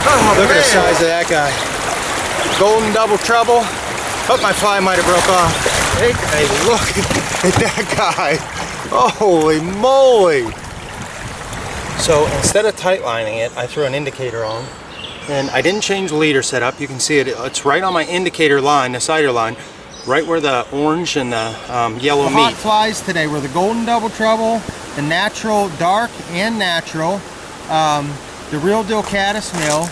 Oh, look at the size of that guy. Golden double trouble. Oh, my fly might have broke off. Take a look at that guy. Holy moly. So instead of tight lining it, I threw an indicator on. And I didn't change the leader setup. You can see it. It's right on my indicator line, the sighter line, right where the orange and the yellow meet. The hot flies today were the golden double trouble, the natural dark and natural, the real deal caddis mill.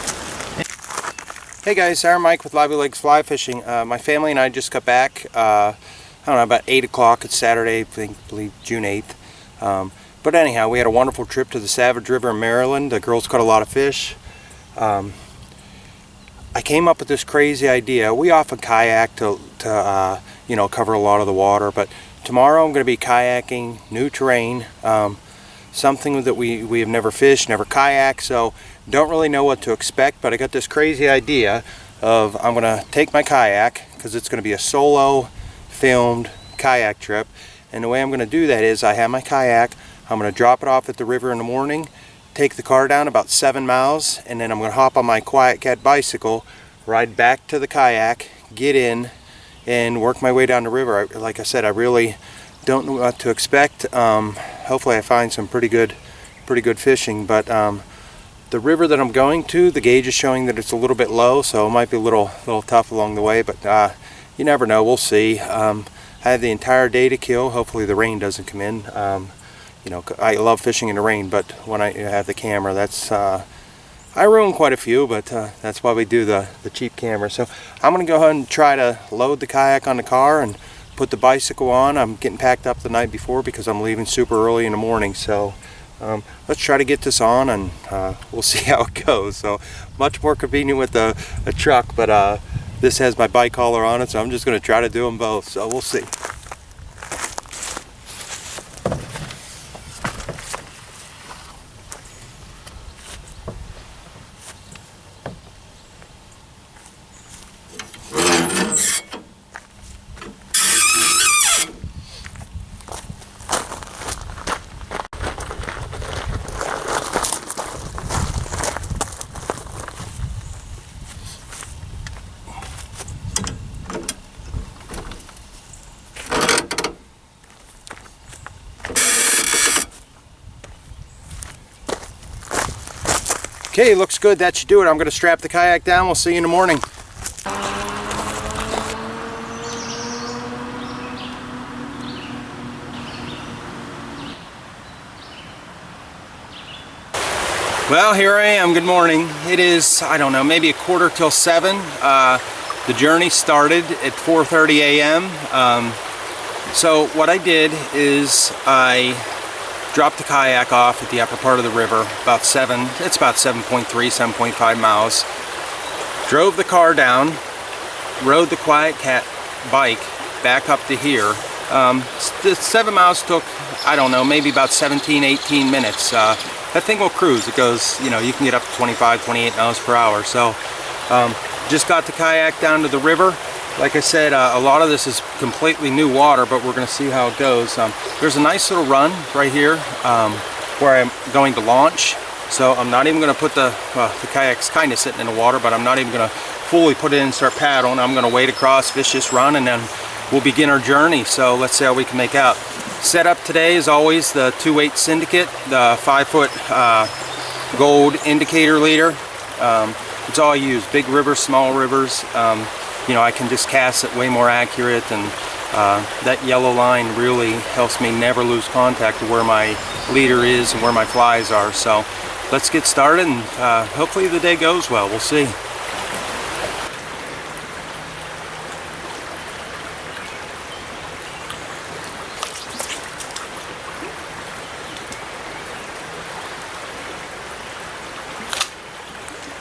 Hey guys, I'm Mike with Lively Legz Fly Fishing. My family and I just got back, I don't know, about 8 o'clock. It's Saturday, I believe June 8th. But anyhow, we had a wonderful trip to the Savage River in Maryland. The girls caught a lot of fish. I came up with this crazy idea. We often kayak to you know, cover a lot of the water, but tomorrow I'm going to be kayaking new terrain, something that we have never fished, never kayaked, so don't really know what to expect. But I got this crazy idea of I'm going to take my kayak, because it's going to be a solo filmed kayak trip, and the way I'm going to do that is I have my kayak, I'm going to drop it off at the river in the morning, take the car down about 7 miles, and then I'm going to hop on my Quiet Cat bicycle, ride back to the kayak, get in, and work my way down the river. Like I said, I really don't know what to expect. Hopefully I find some pretty good fishing, but the river that I'm going to, the gauge is showing that it's a little bit low, so it might be a little tough along the way, but you never know. We'll see. I have the entire day to kill. Hopefully the rain doesn't come in. You know, I love fishing in the rain, but when I have the camera, that's I ruin quite a few, but that's why we do the cheap camera. So I'm going to go ahead and try to load the kayak on the car and put the bicycle on. I'm getting packed up the night before because I'm leaving super early in the morning. So let's try to get this on, and we'll see how it goes. So much more convenient with a truck, but this has my bike hauler on it, so I'm just going to try to do them both. So we'll see. Okay, looks good. That should do it. I'm going to strap the kayak down. We'll see you in the morning. Well, here I am. Good morning. It is, I don't know, maybe 7:15. The journey started at 4:30 a.m. So what I did is I dropped the kayak off at the upper part of the river, it's about 7.3, 7.5 miles. Drove the car down, rode the Quiet Cat bike back up to here. The 7 miles took, I don't know, maybe about 17, 18 minutes. That thing will cruise. It goes, you know, you can get up to 25, 28 miles per hour. So just got the kayak down to the river. Like I said, a lot of this is completely new water, but we're going to see how it goes. There's a nice little run right here where I'm going to launch. So I'm not even going to put the kayak's kind of sitting in the water, but I'm not even going to fully put it in and start paddling. I'm going to wade across, fish this run, and then we'll begin our journey. So let's see how we can make out. Setup today is always the 2/8 Syndicate, the 5-foot gold indicator leader. It's all I use, big rivers, small rivers. You know, I can just cast it way more accurate, and that yellow line really helps me never lose contact of where my leader is and where my flies are. So let's get started, and hopefully the day goes well. We'll see.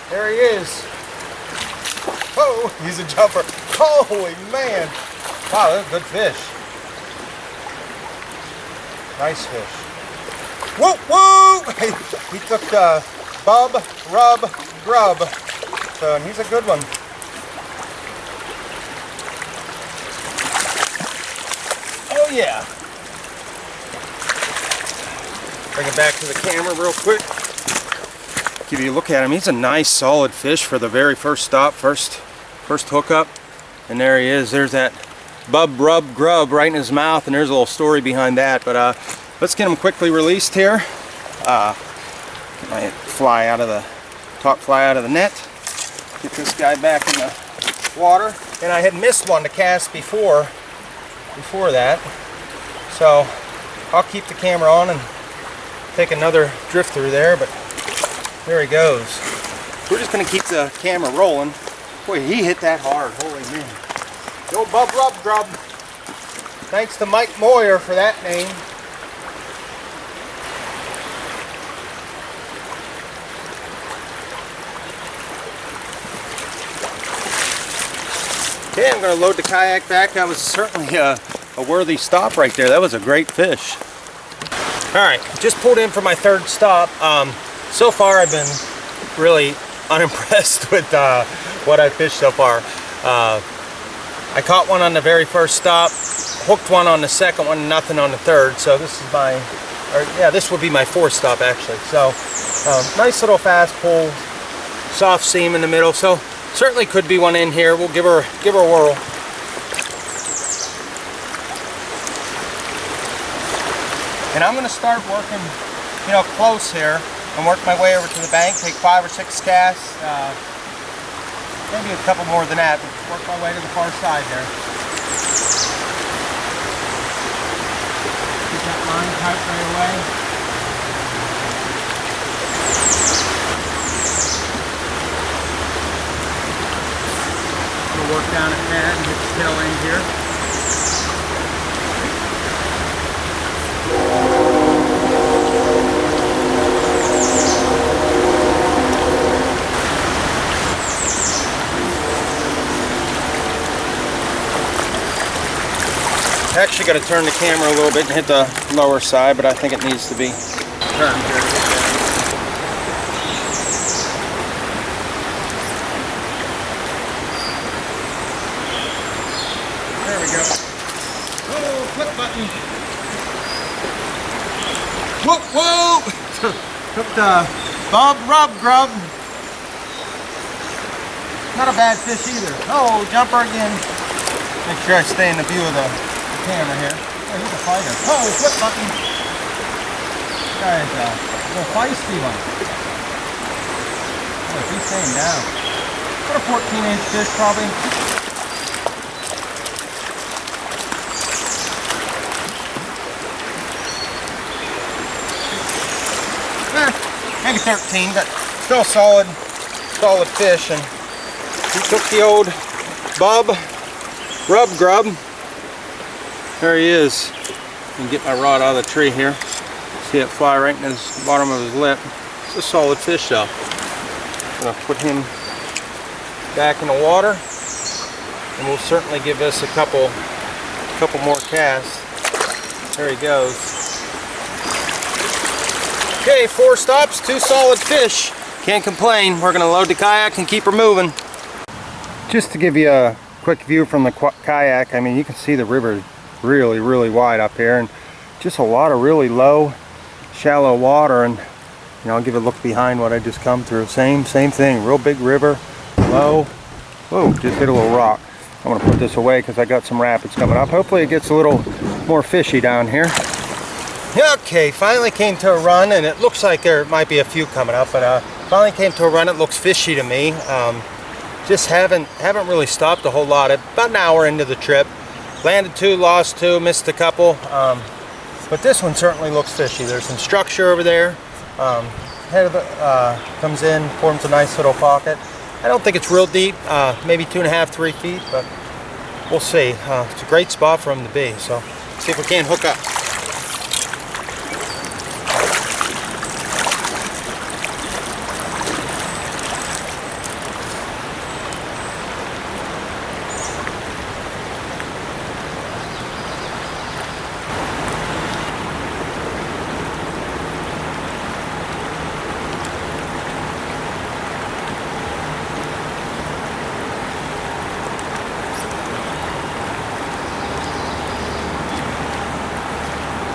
There he is. Oh, he's a jumper. Holy man. Wow, that's a good fish. Nice fish. Whoa, whoa! He took bub, rub, grub. So, and he's a good one. Oh yeah. Bring it back to the camera real quick. give you a look at him. He's a nice solid fish for the very first stop, first hookup. And there he is. There's that bub rub grub right in his mouth, and there's a little story behind that. But let's get him quickly released here. Get my fly out of the top fly out of the net. Get this guy back in the water. And I had missed one to cast before that, so I'll keep the camera on and take another drift through there. But there he goes. We're just going to keep the camera rolling. Boy, he hit that hard. Holy man. Go bub rub grub. Thanks to Mike Moyer for that name. Okay, I'm going to load the kayak back. That was certainly a worthy stop right there. That was a great fish. Alright, just pulled in for my third stop. So far I've been really unimpressed with what I fished so far. I caught one on the very first stop, hooked one on the second one, nothing on the third. So this is this will be my fourth stop actually. So nice little fast pull, soft seam in the middle. So certainly could be one in here. We'll give her a whirl. And I'm going to start working, close here and work my way over to the bank. Take 5 or 6 casts, maybe a couple more than that. But work my way to the far side there. Keep that line tight right away. Work down at that and hit the tail end here. Actually got to turn the camera a little bit and hit the lower side, but I think it needs to be turned here. There we go. Oh, flip button. Whoa, whoa! Took the bub rub grub. Not a bad fish either. Oh, jumper again. Make sure I stay in the view of the camera here. Oh, he's a fighter. Oh, flip button. Guys, a little feisty one. Oh, he's staying down. What a 14-inch fish probably. Maybe 13, but still solid fish. And he took the old bub rub grub. There he is. I can get my rod out of the tree here. See it fly right in the bottom of his lip. It's a solid fish though. I'm gonna put him back in the water, and we'll certainly give this a couple more casts. There he goes. Okay, 4 stops, 2 solid fish. Can't complain. We're gonna load the kayak and keep her moving. Just to give you a quick view from the kayak, I mean, you can see the river really, really wide up here, and just a lot of really low, shallow water. And I'll give a look behind what I just come through. Same thing. Real big river, low. Whoa, just hit a little rock. I'm gonna put this away because I got some rapids coming up. Hopefully it gets a little more fishy down here. Okay, finally came to a run, and it looks like there might be a few coming up, but finally came to a run. It looks fishy to me. Just haven't really stopped a whole lot. About an hour into the trip, landed 2, lost 2, missed a couple. But this one certainly looks fishy. There's some structure over there. Head of it comes in, forms a nice little pocket. I don't think it's real deep, maybe 2.5, 3 feet, but we'll see. It's a great spot for him to be. So see if we can hook up.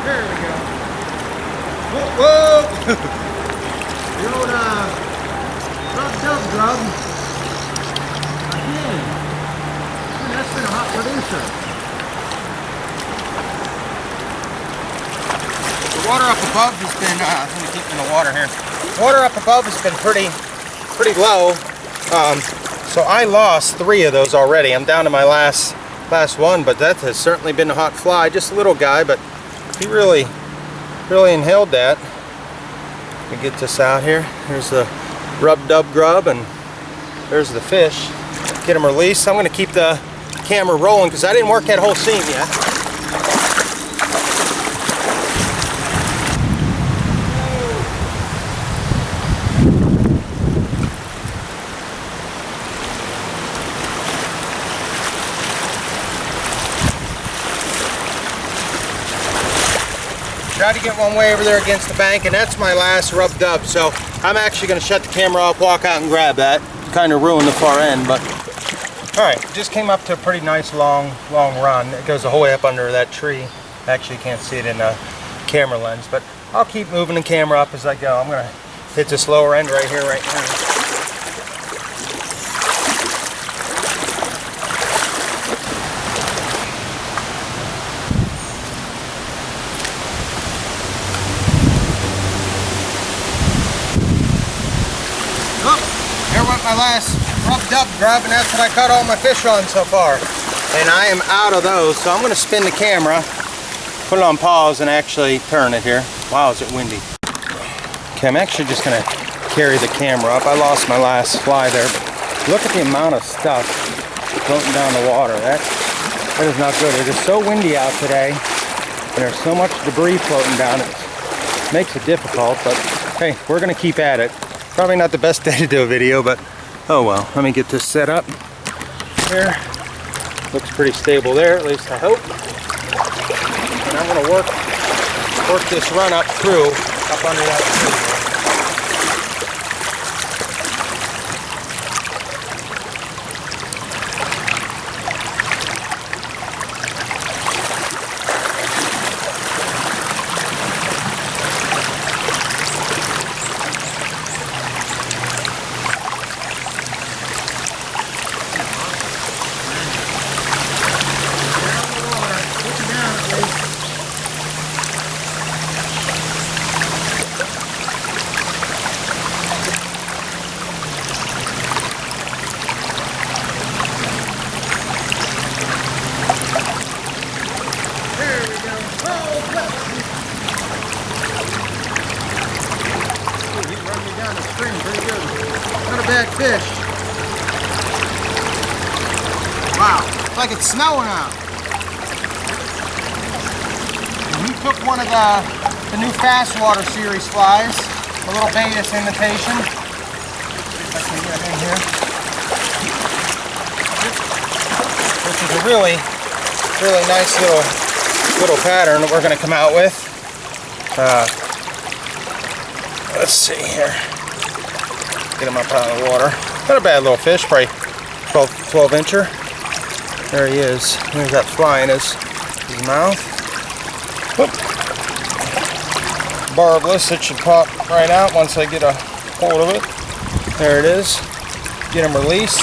There we go. Whoa, whoa! The old grub. Again. Man, that's been a hot producer. The water up above has been, let me keep in the water here. Water up above has been pretty low. So I lost 3 of those already. I'm down to my last one, but that has certainly been a hot fly. Just a little guy, but he really inhaled that. Let me get this out here. Here's the rub-dub grub, and there's the fish. Get him released. I'm going to keep the camera rolling because I didn't work that whole seam yet. Tried to get one way over there against the bank, and that's my last rub-dub. So I'm actually going to shut the camera off, walk out and grab that. Kind of ruined the far end, but all right. Just came up to a pretty nice long run. It goes the whole way up under that tree. Actually, you can't see it in the camera lens, but I'll keep moving the camera up as I go. I'm going to hit this lower end right here, right now. My last rub-dub grub, and that's what I caught all my fish on so far. And I am out of those, so I'm going to spin the camera, put it on pause, and actually turn it here. Wow, is it windy. Okay, I'm actually just going to carry the camera up. I lost my last fly there, but look at the amount of stuff floating down the water. That is not good. It is so windy out today, and there's so much debris floating down. It makes it difficult, but hey, we're going to keep at it. Probably not the best day to do a video, but oh well. Let me get this set up here. Looks pretty stable there, at least I hope. And I'm going to work this run up through, up under that tree. Fish. Wow, it's like it's snowing out. And he took one of the new Fast Water series flies, a little Betas imitation. If I can get it in here. Which is a really nice little pattern that we're going to come out with. Let's see here. Get him up out of the water. Not a bad little fish, probably 12 incher. There he is. There's that fly in his mouth. Whoop. Barbless, it should pop right out once I get a hold of it. There it is. Get him released.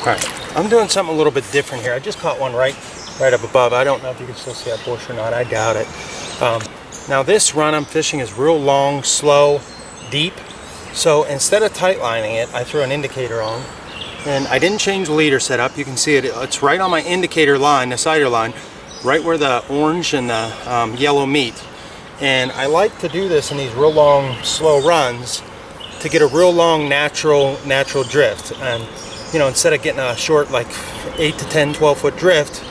Alright, I'm doing something a little bit different here. I just caught one right up above. I don't know if you can still see that bush or not. I doubt it. Now this run I'm fishing is real long, slow, deep. So instead of tight lining it, I threw an indicator on, and I didn't change the leader setup. You can see it, it's right on my indicator line, the sighter line, right where the orange and the yellow meet. And I like to do this in these real long, slow runs to get a real long, natural drift. And you know, instead of getting a short, like 8 to 10, 12-foot drift,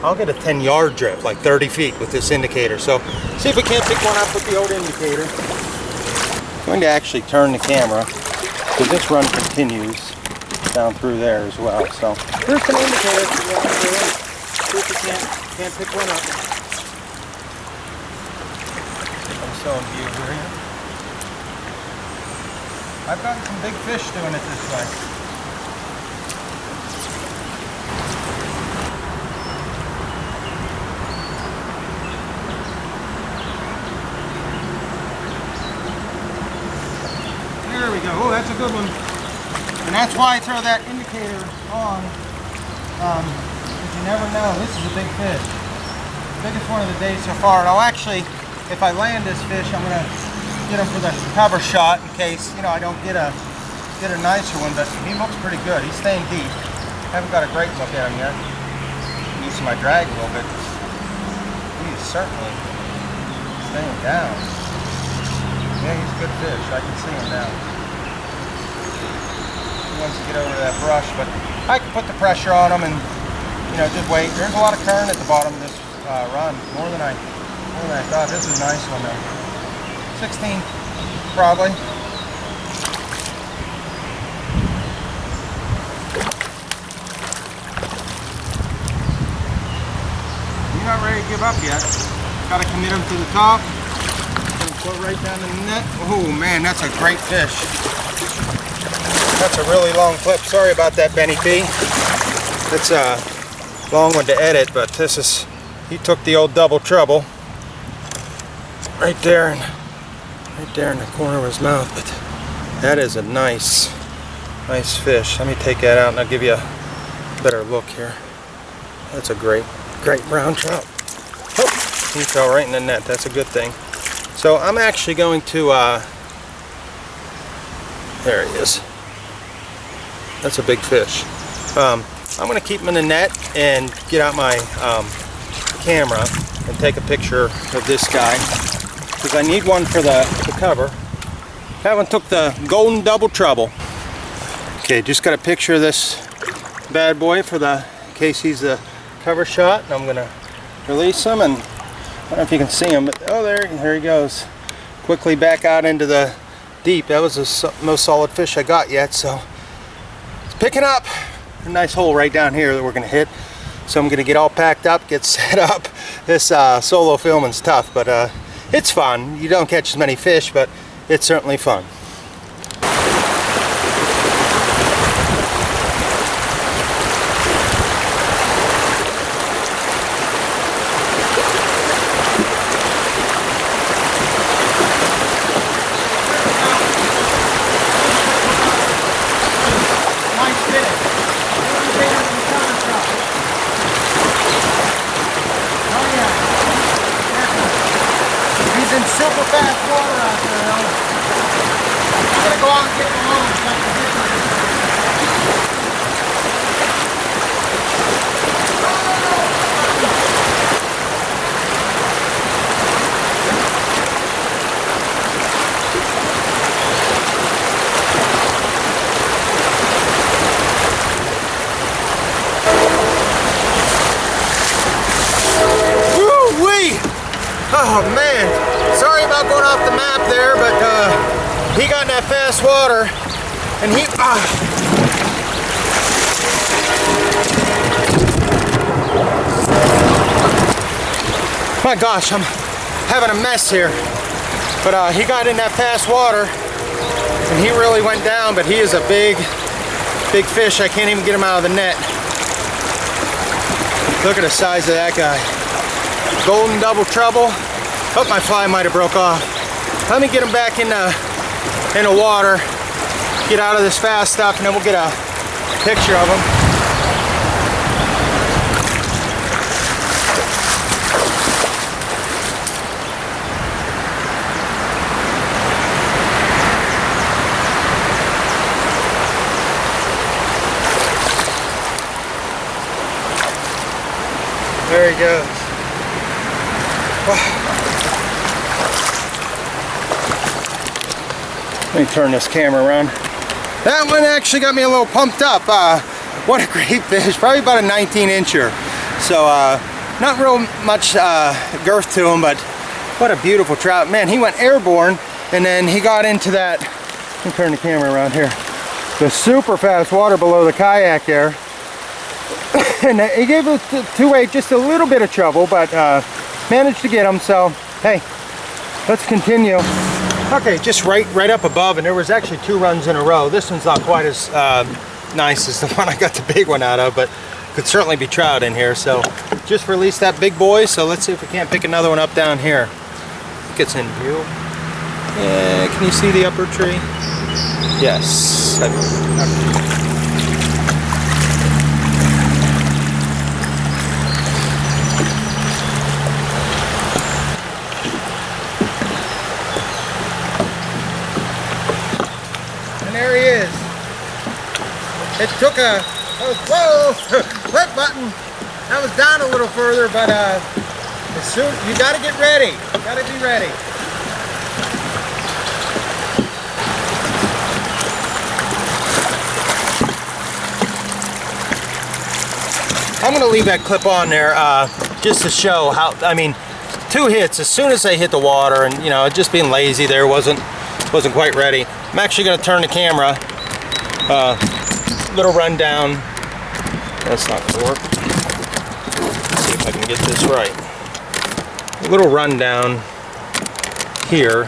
I'll get a 10-yard drift, like 30 feet with this indicator. So see if we can't pick one up with the old indicator. I'm going to actually turn the camera because this run continues down through there as well. So here's an indicator. See if you can't pick one up. I'm showing view here. I've gotten some big fish doing it this way. There we go. Oh, that's a good one. And that's why I throw that indicator on, because you never know. This is a big fish. Biggest one of the day so far. And I'll actually, if I land this fish, I'm gonna get him for the cover shot in case, you know, I don't get a nicer one, but he looks pretty good. He's staying deep. Haven't got a great look at him yet. Using my drag a little bit. He is certainly staying down. Yeah, he's a good fish. I can see him now. He wants to get over that brush, but I can put the pressure on him and, you know, just wait. There's a lot of current at the bottom of this run, more than I thought. This is a nice one though. 16, probably. You're not ready to give up yet. Got to commit him to the top. Go right down the net. Oh man, that's a great fish. That's a really long clip. Sorry about that, Benny P. It's a long one to edit, but this is, he took the old double trouble right there in the corner of his mouth. But that is a nice fish. Let me take that out and I'll give you a better look here. That's a great brown trout. Oh, he fell right in the net. That's a good thing. So I'm actually going to, there he is. That's a big fish. I'm going to keep him in the net and get out my camera and take a picture of this guy, because I need one for the cover. That one took the golden double trouble. Okay, just got a picture of this bad boy for the, in case he's the cover shot. And I'm going to release him, and I don't know if you can see him, but oh, there he goes. Quickly back out into the deep. That was the most solid fish I got yet, so it's picking up. A nice hole right down here that we're going to hit. So I'm going to get all packed up, get set up. This solo filming's tough, but it's fun. You don't catch as many fish, but it's certainly fun. In super fast water out there, though. I'm gonna go out and get him alone so I can hit him. Woo-wee! Oh man! Sorry about going off the map there, but he got in that fast water, and he... My gosh, I'm having a mess here. But he got in that fast water, and he really went down, but he is a big fish. I can't even get him out of the net. Look at the size of that guy. Golden double trouble. Oh, my fly might have broke off. Let me get him back in the water, get out of this fast stuff, and then we'll get a picture of him. There he goes. Oh. Let me turn this camera around. That one actually got me a little pumped up. What a great fish, probably about a 19-incher. So not real much girth to him, but what a beautiful trout. Man, he went airborne, and then he got into that, let me turn the camera around here, the super fast water below the kayak there. And he gave us two-way just a little bit of trouble, but managed to get him. So hey, let's continue. Okay, just right up above, and there was actually 2 runs in a row. This one's not quite as nice as the one I got the big one out of, but could certainly be trout in here. So just released that big boy, so let's see if we can't pick another one up down here. I think it's in view. Yeah, can you see the upper tree? Yes. It took a, whoa, flip button. That was down a little further, but as soon, you gotta get ready. You gotta be ready. I'm gonna leave that clip on there just to show how, I mean, 2 hits as soon as they hit the water, and you know, just being lazy there, wasn't quite ready. I'm actually gonna turn the camera, little rundown. That's not gonna work. Let's see if I can get this right. A little rundown here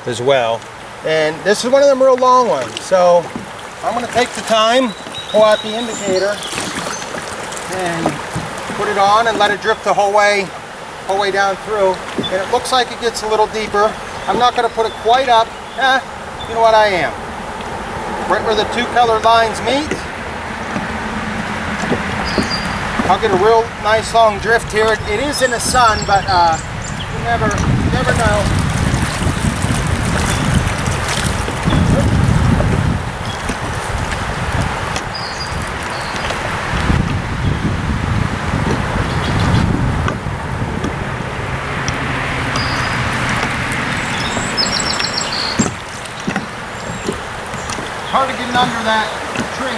as well. And this is one of them real long ones. So I'm gonna take the time, pull out the indicator, and put it on and let it drift the whole way down through. And it looks like it gets a little deeper. I'm not gonna put it quite up. You know what I am. Right where the 2 colored lines meet. I'll get a real nice long drift here. It is in the sun, but you never know. Hard to get it under that tree. I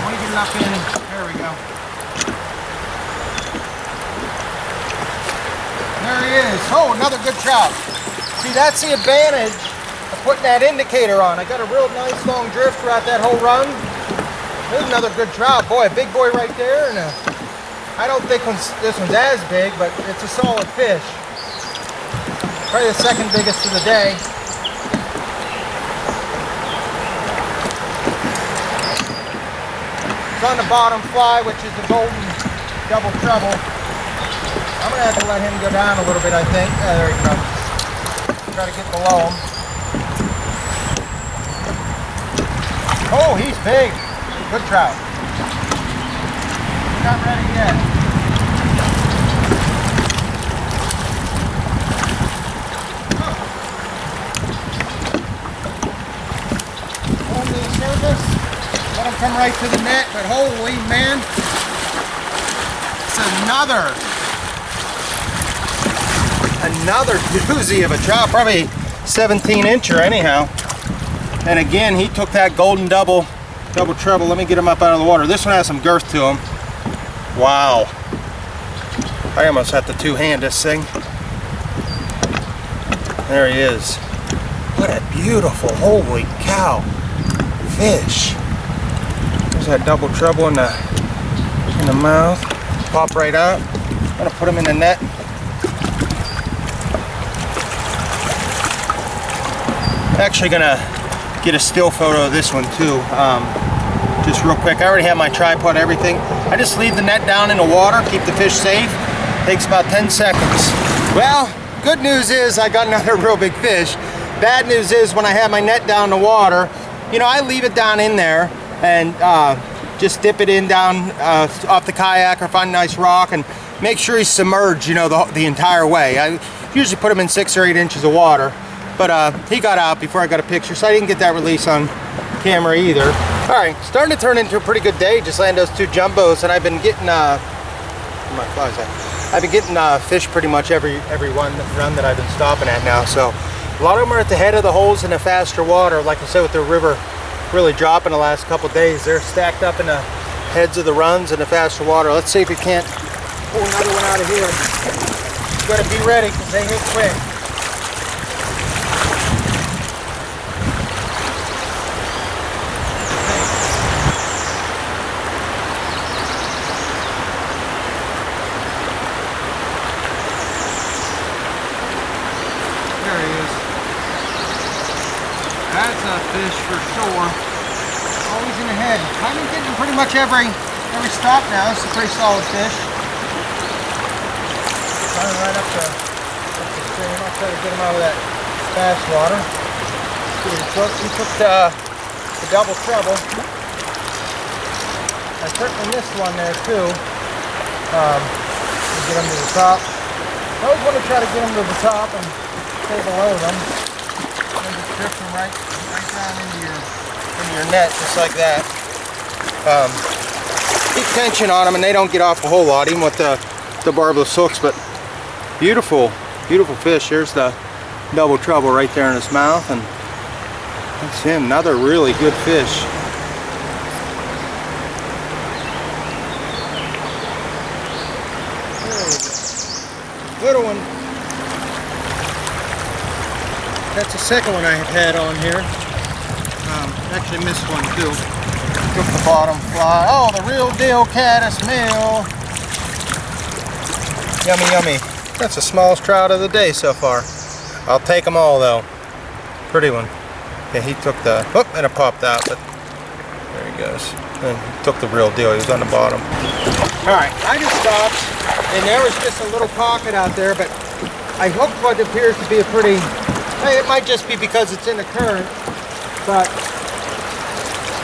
want to get it up in. There we go. There he is. Oh, another good trout. See, that's the advantage of putting that indicator on. I got a real nice long drift throughout that whole run. There's another good trout. Boy, a big boy right there. And I don't think this one's as big, but it's a solid fish. Probably the second biggest of the day. It's on the bottom fly, which is the golden double treble. I'm going to have to let him go down a little bit, I think. There he comes. Try to get below him. Oh, he's big. Good trout. He's not ready yet. On the surface. Let him come right to the net, but holy man. It's another doozy of a trout, probably 17-incher anyhow. And again, he took that golden double treble. Let me get him up out of the water. This one has some girth to him. Wow. I almost have to two-hand this thing. There he is. What a beautiful, holy cow, fish. There's that double treble in the mouth. Pop right out. I'm gonna put him in the net. Actually gonna get a still photo of this one too, just real quick. I already have my tripod, everything. I just leave the net down in the water, keep the fish safe. Takes about 10 seconds. Well, good news is I got another real big fish. Bad news is when I have my net down in the water, you know, I leave it down in there and just dip it in down off the kayak or find a nice rock and make sure he's submerged, you know, the entire way. I usually put him in 6 or 8 inches of water. But he got out before I got a picture, so I didn't get that release on camera either. All right, starting to turn into a pretty good day. Just landed those 2 jumbos, and I've been getting where my flies at? I've been getting fish pretty much every run that I've been stopping at now. So a lot of them are at the head of the holes in the faster water. Like I said, with the river really dropping the last couple days, they're stacked up in the heads of the runs in the faster water. Let's see if we can't pull another one out of here. You gotta be ready because they hit quick. That's a fish for sure. Always in the head. I've been getting pretty much every stop now. It's a pretty solid fish. Running right up the stream. I'll try to get him out of that fast water. See what he took the double treble. I certainly missed one there too. To get him to the top. I always want to try to get him to the top and stay below them. Drift them right down into your net, just like that. Keep tension on them and they don't get off a whole lot, even with the barbless hooks. But beautiful, beautiful fish. Here's the double trouble right there in his mouth, and that's him. Another really good fish. Little one. That's the second one I have had on here. Actually missed one too. Took the bottom fly. Oh, the real deal caddis meal. Yummy, yummy. That's the smallest trout of the day so far. I'll take them all though. Pretty one. Yeah, he took the, oh, and it popped out, but there he goes. And he took the real deal. He was on the bottom. All right, I just stopped, and there was just a little pocket out there, but I hooked what appears to be a pretty, hey, it might just be because it's in the current, but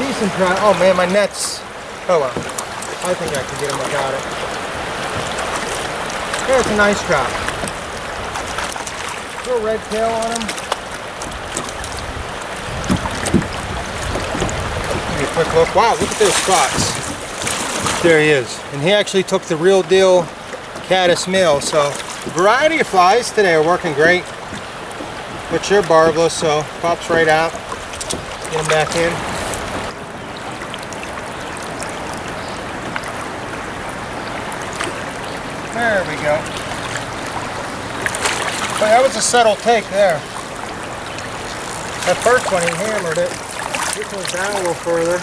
decent trout. Oh man, my net's, oh well, I think I can get him without it. There's a nice trout. Little red tail on him. Give me a quick look. Wow, look at those spots. There he is. And he actually took the real deal caddis meal. So a variety of flies today are working great. But you're barbless, so pops right out. Get him back in. There we go. But that was a subtle take there. That first one he hammered it. This one's down a little further.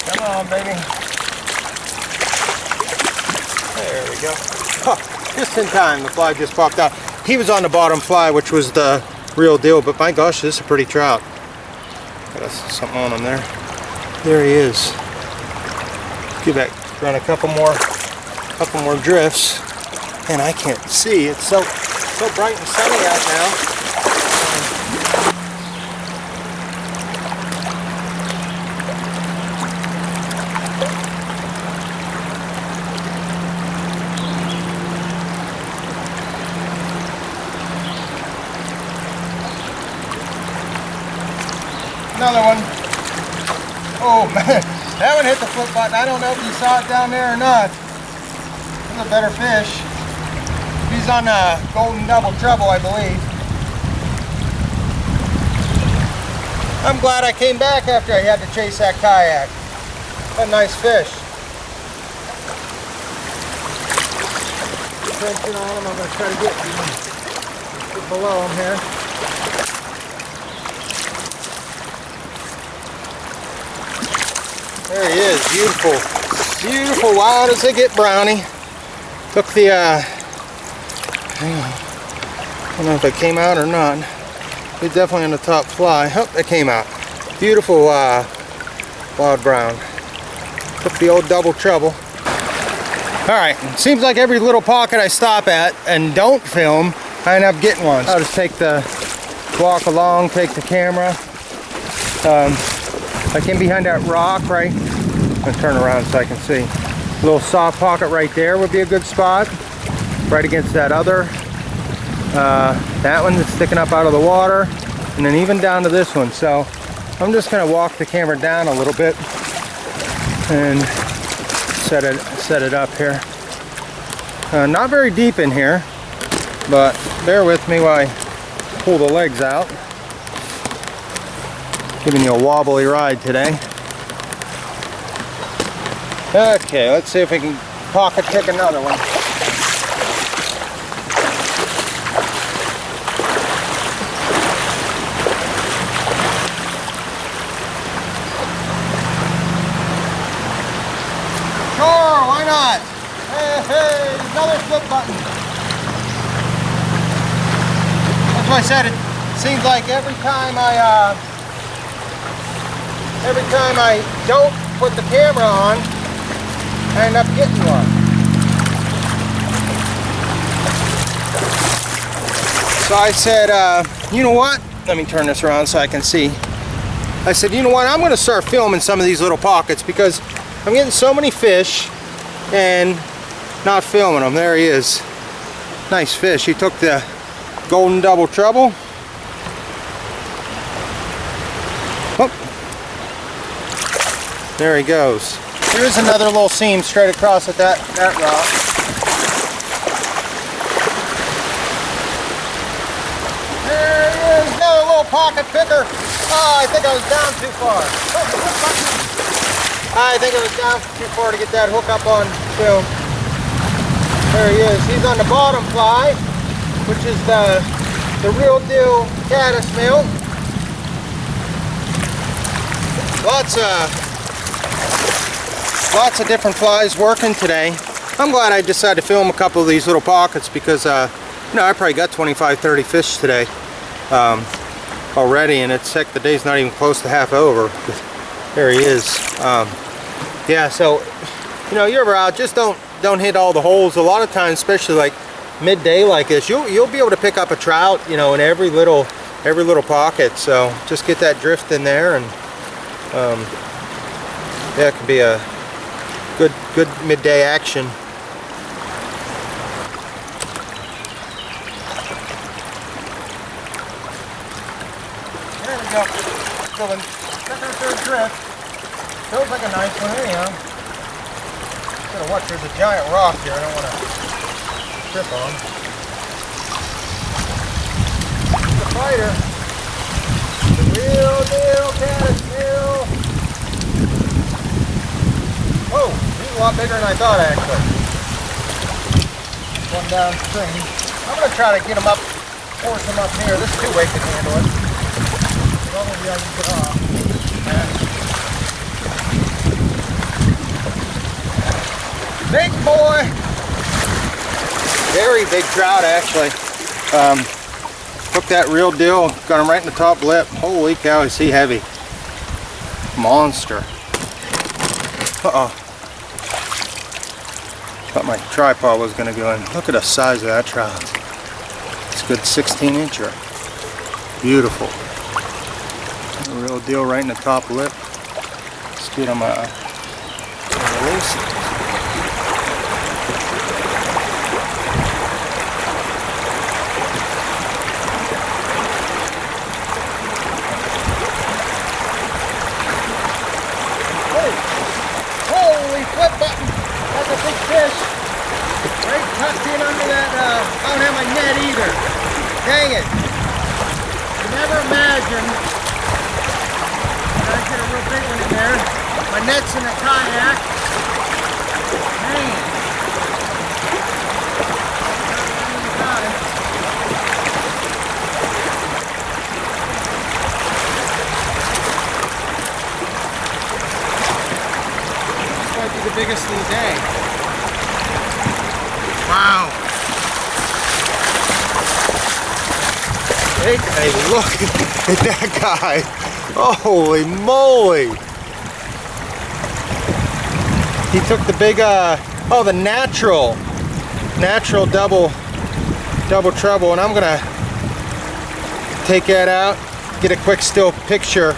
Come on, baby. There we go. Huh, just in time, the fly just popped out. He was on the bottom fly, which was the real deal, but my gosh, this is a pretty trout. Got something on him there. There he is. Get back, run a couple more drifts, and I can't see. It's so bright and sunny out now. Another one. Oh man, that one hit the flip button. I don't know if you saw it down there or not. This is a better fish. He's on golden double trouble, I believe. I'm glad I came back after I had to chase that kayak. What a nice fish. Tension on him. I'm going to try to get below him here. There he is, beautiful, beautiful, wild as they get, brownie. Took the, I don't know if it came out or not. It's definitely on the top fly. Oh, it came out. Beautiful wild brown. Took the old double trouble. All right, seems like every little pocket I stop at and don't film, I end up getting one. I'll just take the, walk along, take the camera. I came behind that rock, right? I'm gonna turn around so I can see. A little soft pocket right there would be a good spot. Right against that other. That one that's sticking up out of the water. And then even down to this one. So I'm just gonna walk the camera down a little bit and set it up here. Not very deep in here, but bear with me while I pull the legs out. Giving you a wobbly ride today. Okay, let's see if we can pocket pick another one. Sure, why not? Hey, another flip button. That's why I said it seems like every time I don't put the camera on, I end up getting one. So I said, you know what? Let me turn this around so I can see. I said, you know what? I'm going to start filming some of these little pockets because I'm getting so many fish and not filming them. There he is. Nice fish. He took the golden double trouble. There he goes. There is another little seam straight across at that rock. There he is, another little pocket picker. Oh, I think I was down too far. I think I was down too far to get that hook up on film. There he is. He's on the bottom fly, which is the real deal caddis male. Lots of different flies working today. I'm glad I decided to film a couple of these little pockets because I probably got 25-30 fish today already, and it's heck, the day's not even close to half over. There he is. Yeah, so you're ever out, just don't hit all the holes. A lot of times, especially like midday like this, you'll be able to pick up a trout, in every little pocket. So just get that drift in there, and yeah, it can be a good midday action. There we go. Check out their drift. Feels like a nice one anyhow. Gotta watch, there's a giant rock here I don't want to trip on. The fighter. The real deal caddis male. Oh, he's a lot bigger than I thought actually. One downstream. I'm gonna try to get him up, force him up here. This 2-weight can handle it. Probably I can get off. Big boy! Very big trout actually. Hooked that real deal, got him right in the top lip. Holy cow, is he heavy. Monster. Uh-oh. Thought my tripod was gonna go in. Look at the size of that trout. It's a good 16-incher. Beautiful. A real deal right in the top lip. Let's get him release. Holy flip button! That's a big fish. Right tucked in under that, I don't have my net either. Dang it. You never imagine that I get a real big one in there. My net's in a kayak. Man. Got it. Might be the biggest of the day. Wow. Hey, look at that guy. Holy moly. He took the big, the natural double treble, and I'm gonna take that out, get a quick still picture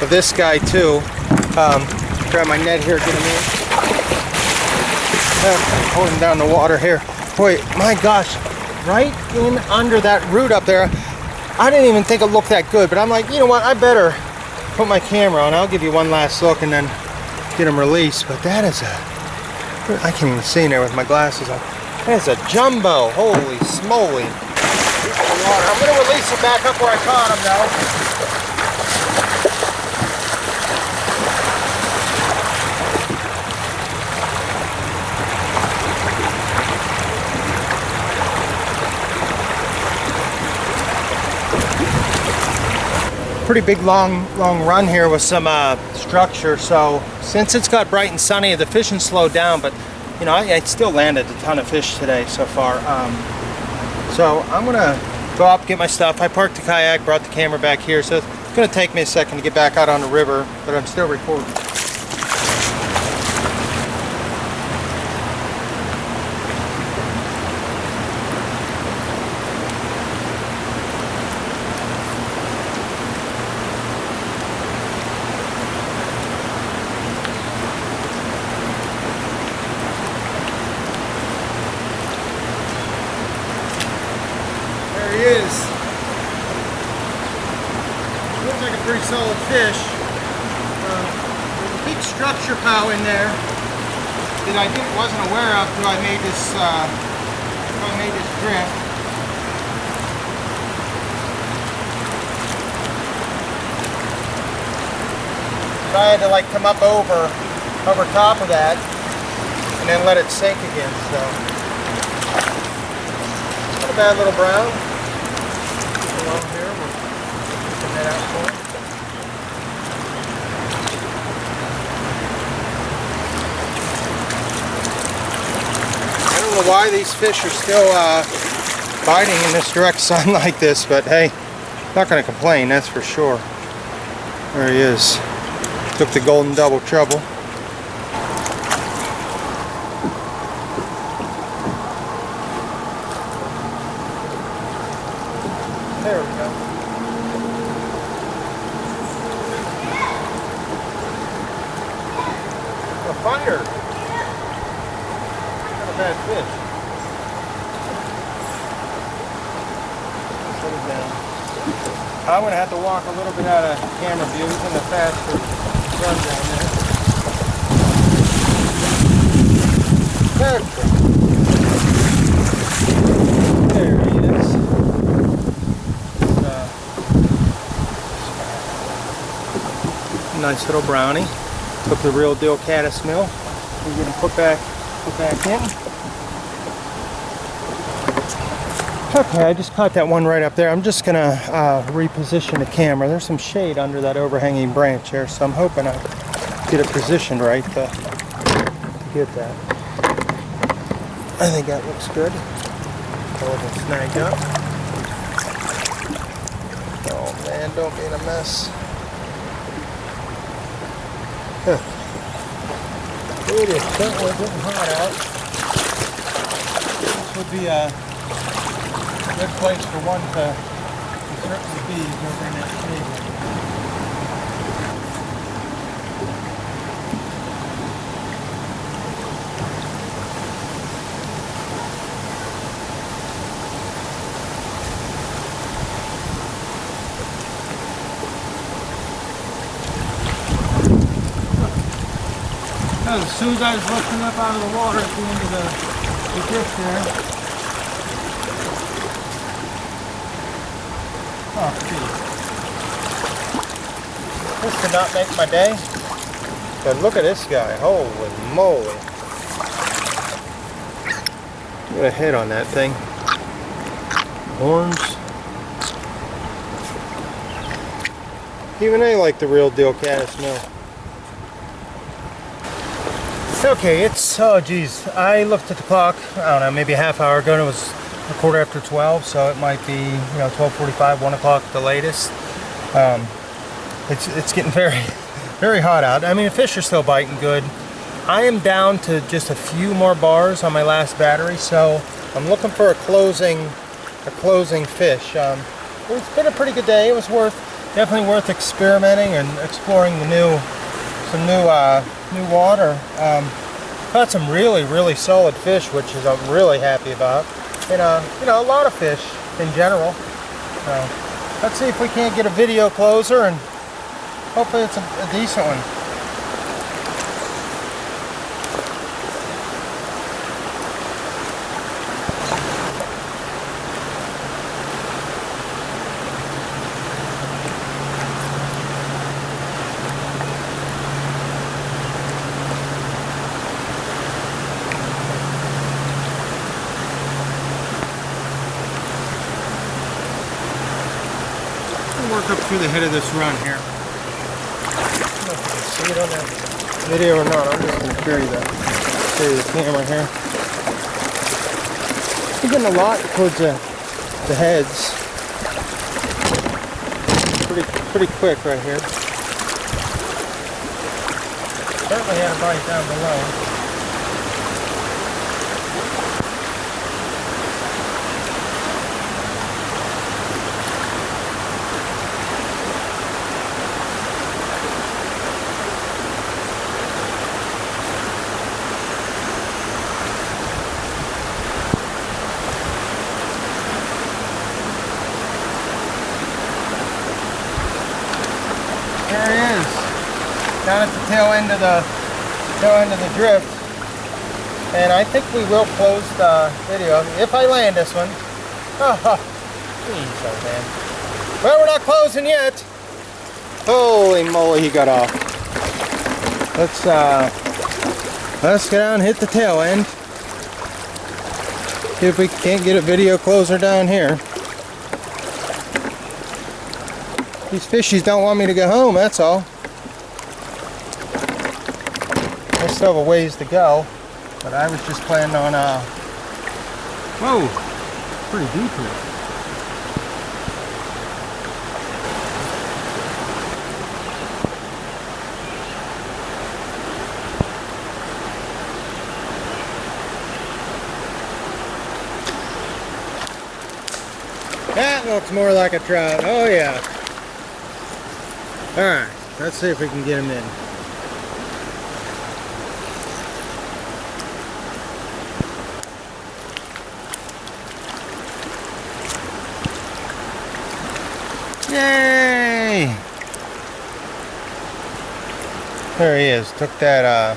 of this guy too. Grab my net here, get him in. Holding down the water here. Boy, my gosh, right in under that root up there. I didn't even think it looked that good, but I'm like, you know what, I better put my camera on. I'll give you one last look and then get him released. But that is I can't even see in there with my glasses on. That is a jumbo, holy smoly. I'm gonna release him back up where I caught him though. Pretty big long run here with some structure, so since it's got bright and sunny, the fishing slowed down, but I still landed a ton of fish today so far. So I'm gonna go up, get my stuff. I parked the kayak, brought the camera back here, so it's gonna take me a second to get back out on the river, but I'm still recording. Is. Looks like a pretty solid fish. structure pow in there that I wasn't aware of until I made this drip. So I had to like come up over top of that and then let it sink again. So not a bad little brown. Along here, we'll keep the head out for it. I don't know why these fish are still biting in this direct sun like this, but hey, not going to complain, that's for sure. There he is. Took the golden double trouble. There we go. A fire. Not a bad fish. Let's put it down. I'm going to have to walk a little bit out of camera view in the faster run down there. There he is. Nice little brownie. Took the real deal caddis mill. We're going to put back in. Okay, I just caught that one right up there. I'm just going to reposition the camera. There's some shade under that overhanging branch here, so I'm hoping I get it positioned right to get that. I think that looks good. Hold it snagged up. Oh man, don't be in a mess. It is certainly getting hot out. This would be a good place for one to insert the bees over in that shade. As soon as I was lifting up out of the water at the end of the ditch there. Oh, geez. This did not make my day. But look at this guy. Holy moly. Look at a head on that thing. Horns. Even they like the real deal caddis mill. Okay, it's, oh geez, I looked at the clock, I don't know, maybe a half hour ago, and it was a quarter after 12, so it might be, 12:45, 1 o'clock at the latest. It's getting very, very hot out. I mean, the fish are still biting good. I am down to just a few more bars on my last battery, so I'm looking for a closing fish. It's been a pretty good day. It was definitely worth experimenting and exploring some new water. Caught some really solid fish, which is I'm really happy about. And a lot of fish in general. Let's see if we can't get a video closer, and hopefully it's a decent one. Work up through the head of this run here. I don't know if you can see it on that video or not. I'm just going to carry the camera here. We're getting a lot towards the heads. Pretty quick right here. Certainly had a bite down below. There he is, down at the tail end of the drift. And I think we will close the video if I land this one. Oh, jeez, oh man. Well, we're not closing yet. Holy moly, he got off. Let's get down and hit the tail end. See if we can't get a video closer down here. These fishies don't want me to go home, that's all. I still have a ways to go, but I was just planning on, whoa, pretty deep here. That looks more like a trout, oh yeah. Alright, let's see if we can get him in. Yay! There he is. Took that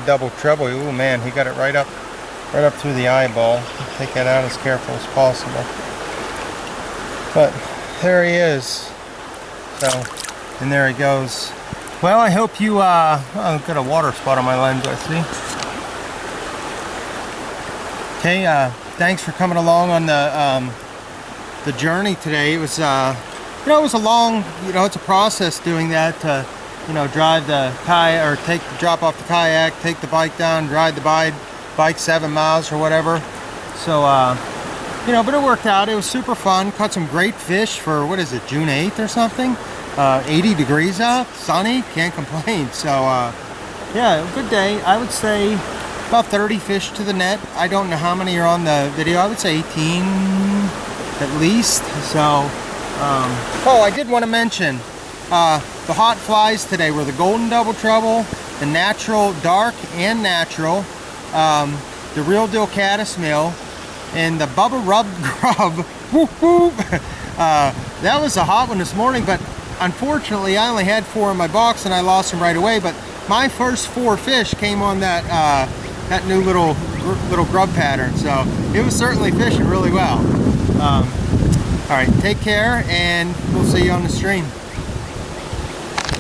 double treble. Ooh man, he got it right up through the eyeball. Take that out as careful as possible. But there he is. So, and there he goes. Well, I hope you, oh, I've got a water spot on my lens, I see. Okay, thanks for coming along on the journey today. It was, you know, it was a long, you know, it's a process doing that to, you know, drive the kayak, or drop off the kayak, take the bike down, ride the bike 7 miles or whatever. So, you know, but it worked out. It was super fun. Caught some great fish for, what is it, June 8th or something? 80 degrees out, sunny, can't complain. So, yeah, good day. I would say about 30 fish to the net. I don't know how many are on the video. I would say 18 at least. So, oh, I did want to mention, the hot flies today were the golden double treble, the natural dark and natural, the real deal caddismill, and the Bubba Rub Grub. Whoop, whoop. That was a hot one this morning, but unfortunately I only had 4 in my box and I lost them right away. But my first 4 fish came on that that new little grub pattern, so it was certainly fishing really well. All right, take care, and we'll see you on the stream.